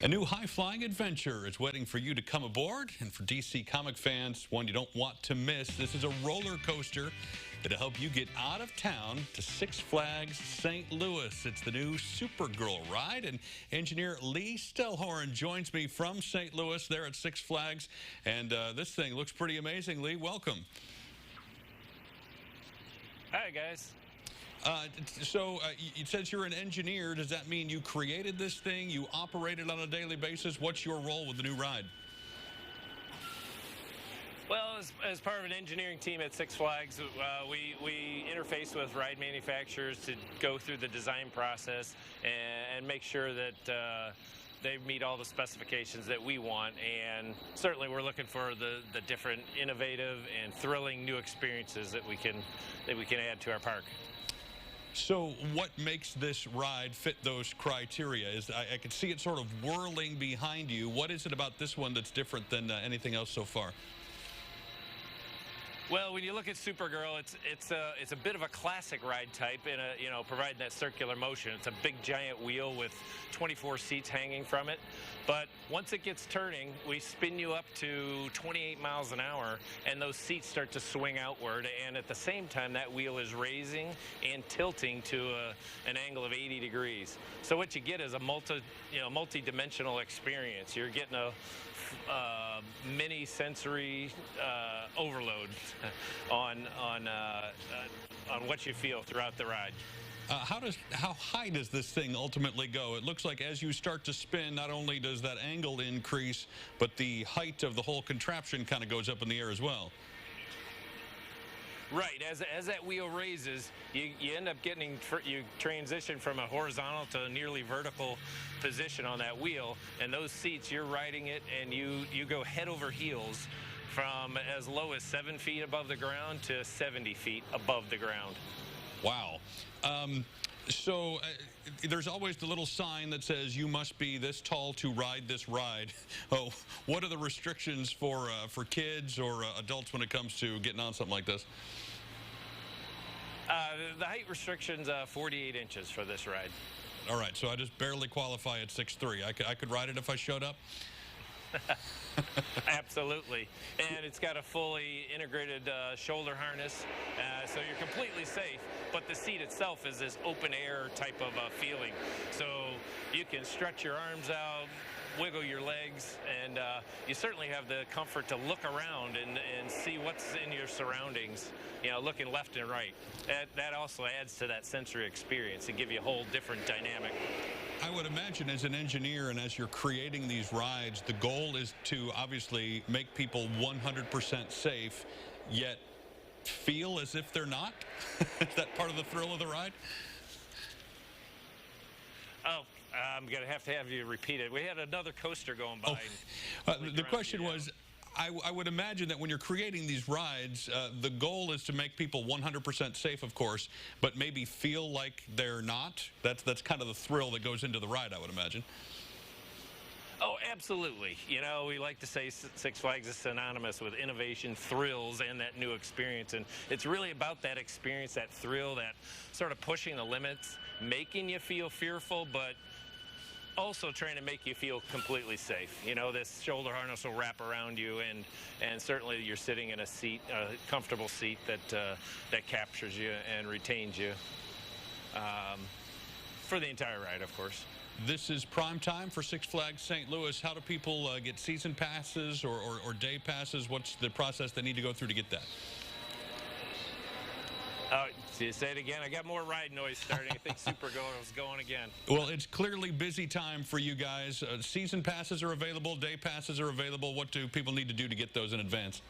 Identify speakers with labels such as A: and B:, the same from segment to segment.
A: A new high-flying adventure is waiting for you to come aboard, and for DC Comic fans, one you don't want to miss. This is a roller coaster that'll help you get out of town to Six Flags St. Louis. It's the new Supergirl ride, and engineer Lee Stellhorn joins me from St. Louis there at Six Flags, and this thing looks pretty amazing. Lee, welcome.
B: Hi, guys.
A: It says you're an engineer. Does that mean you created this thing? You operate it on a daily basis? What's your role with the new ride?
B: Well, as part of an engineering team at Six Flags, we interface with ride manufacturers to go through the design process and make sure that they meet all the specifications that we want. And certainly we're looking for the different innovative and thrilling new experiences that we can add to our park.
A: So what makes this ride fit those criteria? I can see it sort of whirling behind you. What is it about this one that's different than anything else so far?
B: Well, when you look at Supergirl, it's a bit of a classic ride type, in providing that circular motion. It's a big giant wheel with 24 seats hanging from it. But once it gets turning, we spin you up to 28 miles an hour, and those seats start to swing outward. And at the same time, that wheel is raising and tilting to an angle of 80 degrees. So what you get is a multi-dimensional experience. You're getting a mini sensory overload on what you feel throughout the ride.
A: How high does this thing ultimately go? It looks like as you start to spin, not only does that angle increase, but the height of the whole contraption kind of goes up in the air as well.
B: Right, as that wheel raises, you end up you transition from a horizontal to a nearly vertical position on that wheel, and those seats, you're riding it, and you go head over heels from as low as 7 feet above the ground to 70 feet above the ground.
A: Wow. There's always the little sign that says you must be this tall to ride this ride. Oh, what are the restrictions for kids or adults when it comes to getting on something like this?
B: The height restriction's 48 inches for this ride.
A: All right, so I just barely qualify at 6'3". I could ride it if I showed up?
B: Absolutely, and it's got a fully integrated shoulder harness, so you're completely safe, but the seat itself is this open air type of feeling, so you can stretch your arms out, wiggle your legs, and you certainly have the comfort to look around and see what's in your surroundings, looking left and right. That also adds to that sensory experience and give you a whole different dynamic.
A: I would imagine as an engineer and as you're creating these rides, the goal is to obviously make people 100% safe, yet feel as if they're not? Is that part of the thrill of the ride?
B: Oh, I'm going to have you repeat it. We had another coaster going by.
A: The question was, I would imagine that when you're creating these rides, the goal is to make people 100% safe, of course, but maybe feel like they're not. That's kind of the thrill that goes into the ride, I would imagine.
B: Oh, absolutely. We like to say Six Flags is synonymous with innovation, thrills, and that new experience. And it's really about that experience, that thrill, that sort of pushing the limits, making you feel fearful, but also trying to make you feel completely safe. This shoulder harness will wrap around you, and certainly you're sitting in a seat, a comfortable seat that captures you and retains you for the entire ride, of course.
A: This is prime time for Six Flags St. Louis. How do people get season passes or day passes? What's the process they need to go through to get that?
B: Say it again. I got more ride noise starting. I think Supergirl is going again.
A: Well, it's clearly busy time for you guys. Season passes are available. Day passes are available. What do people need to do to get those in advance?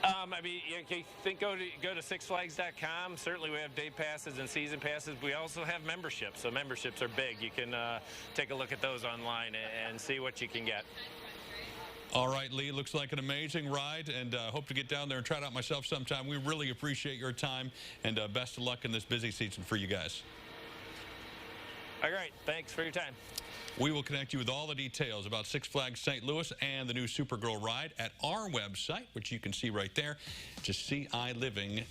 A: Go to sixflags.com. Certainly we have day passes and season passes. We also have memberships. So memberships are big. You can take a look at those online and see what you can get. All right, Lee, looks like an amazing ride, and hope to get down there and try it out myself sometime. We really appreciate your time, and best of luck in this busy season for you guys.
B: All right, thanks for your time.
A: We will connect you with all the details about Six Flags St. Louis and the new Supergirl ride at our website, which you can see right there, just CILiving.tv.